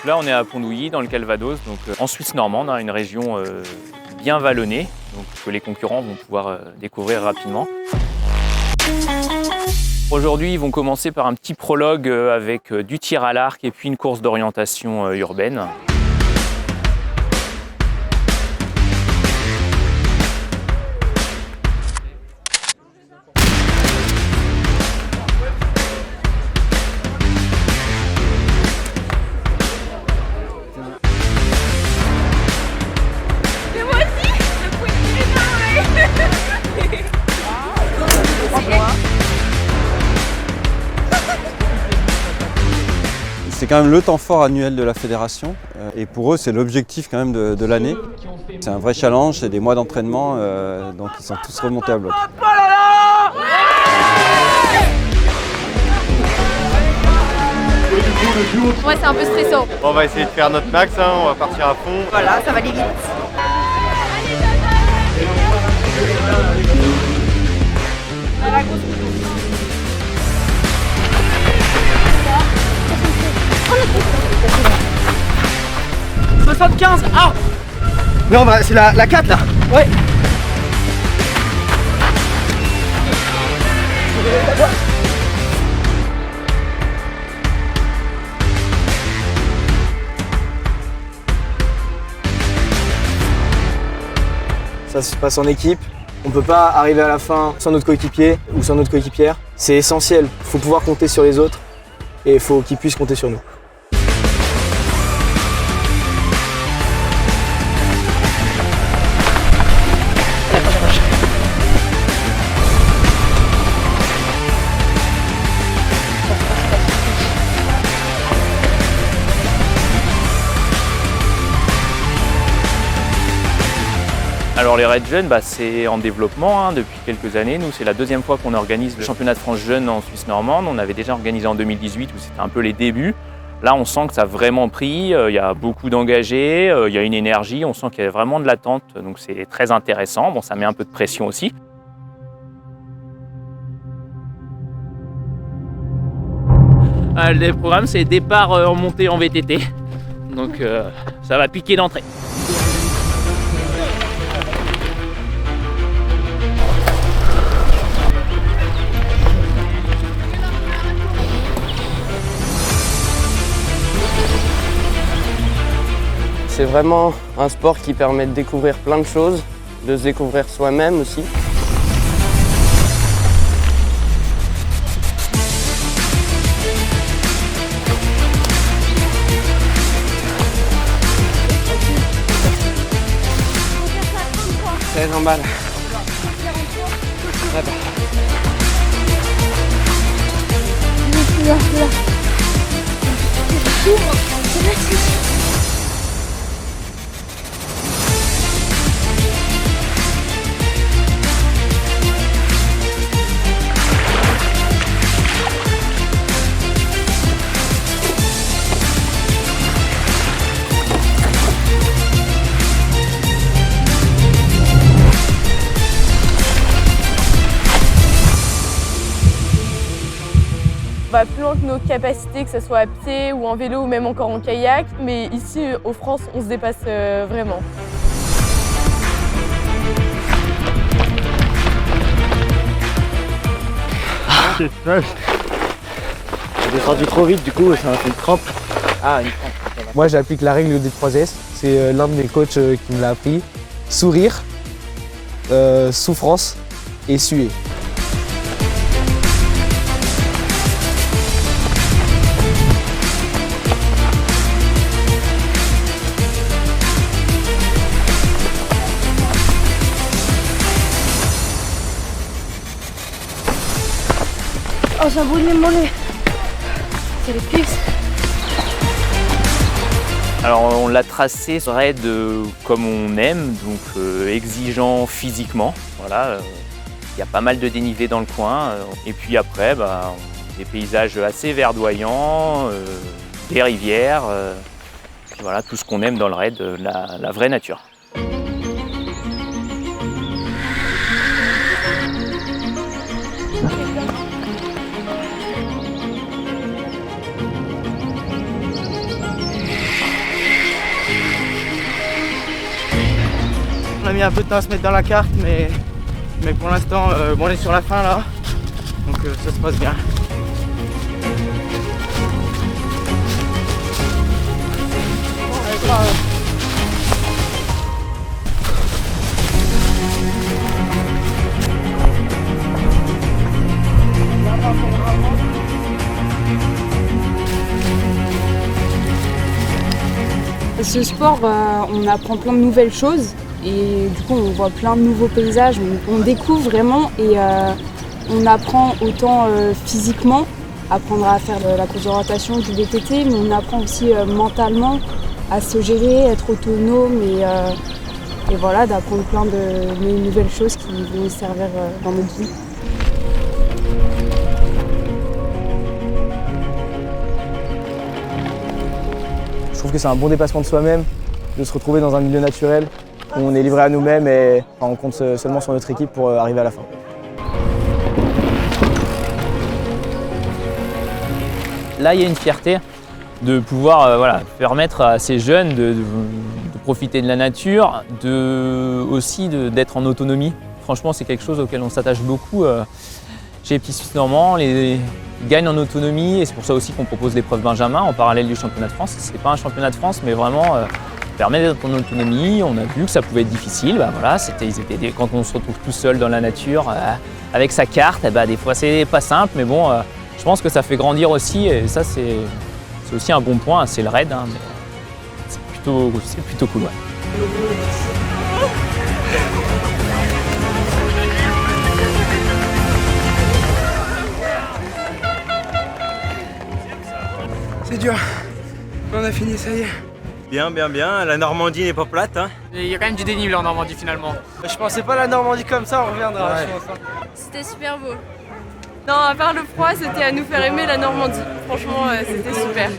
là, on est à Pondouilly, dans le Calvados, donc en Suisse normande, une région bien vallonnée, donc que les concurrents vont pouvoir découvrir rapidement. Aujourd'hui, ils vont commencer par un petit prologue avec du tir à l'arc et puis une course d'orientation urbaine. C'est quand même le temps fort annuel de la fédération et pour eux c'est l'objectif quand même de l'année. C'est un vrai challenge, c'est des mois d'entraînement, donc ils sont tous remontés à bloc. Ouais, c'est un peu stressant. On va essayer de faire notre max, on va partir à fond. Voilà, ça va aller vite. « 75, ah !» Non, bah, c'est la 4 là. Ouais. Ça se passe en équipe. On ne peut pas arriver à la fin sans notre coéquipier ou sans notre coéquipière. C'est essentiel. Il faut pouvoir compter sur les autres et il faut qu'ils puissent compter sur nous. Alors les Raids Jeunes, c'est en développement depuis quelques années. Nous, c'est la deuxième fois qu'on organise le championnat de France Jeunes en Suisse normande. On avait déjà organisé en 2018 où c'était un peu les débuts. Là, on sent que ça a vraiment pris, il y a beaucoup d'engagés, il y a une énergie, on sent qu'il y a vraiment de l'attente, donc c'est très intéressant. Bon, ça met un peu de pression aussi. Le programme, c'est départ en montée en VTT, donc ça va piquer d'entrée. C'est vraiment un sport qui permet de découvrir plein de choses, de se découvrir soi-même aussi. C'est normal. On va plus loin que nos capacités, que ce soit à pied ou en vélo ou même encore en kayak. Mais ici, en France, on se dépasse vraiment. C'est stress. J'ai descendu trop vite, du coup, ça m'a fait une crampe. Ah, une crampe. Moi j'applique la règle des 3 S. C'est l'un de mes coachs qui me l'a appris. Sourire, souffrance et suer. Oh, ça brûle mon nez. C'est les cuisses. Alors on l'a tracé raid comme on aime, donc exigeant physiquement. Voilà, il y a pas mal de dénivelé dans le coin. Et puis après, des paysages assez verdoyants, des rivières, voilà, tout ce qu'on aime dans le raid, la vraie nature. mis un peu de temps à se mettre dans la carte, mais pour l'instant, on est sur la fin là, donc ça se passe bien. Ce sport, on apprend plein de nouvelles choses et du coup on voit plein de nouveaux paysages, on découvre vraiment et on apprend autant physiquement, apprendre à faire de la course d'orientation, du VTT, mais on apprend aussi mentalement à se gérer, être autonome et voilà, d'apprendre plein de nouvelles choses qui vont nous servir dans notre vie. Je trouve que c'est un bon dépassement de soi-même, de se retrouver dans un milieu naturel où on est livré à nous-mêmes et on compte seulement sur notre équipe pour arriver à la fin. Là, il y a une fierté de pouvoir permettre à ces jeunes de profiter de la nature, aussi d'être en autonomie. Franchement, c'est quelque chose auquel on s'attache beaucoup. Chez les Petits Suisses Normands, ils gagnent en autonomie et c'est pour ça aussi qu'on propose l'épreuve Benjamin en parallèle du championnat de France. Ce n'est pas un championnat de France, mais vraiment permet d'être en autonomie. On a vu que ça pouvait être difficile. Quand on se retrouve tout seul dans la nature avec sa carte, des fois c'est pas simple, mais bon, je pense que ça fait grandir aussi et ça c'est aussi un bon point. C'est le raid, hein, mais c'est plutôt cool. Ouais. C'est dur. On a fini, ça y est. Bien. La Normandie n'est pas plate. Hein. Il y a quand même du dénivelé en Normandie finalement. Je pensais pas la Normandie comme ça, on reviendra. Ouais. Je pense, hein. C'était super beau. Non, à part le froid, c'était à nous faire aimer la Normandie. Franchement, c'était super.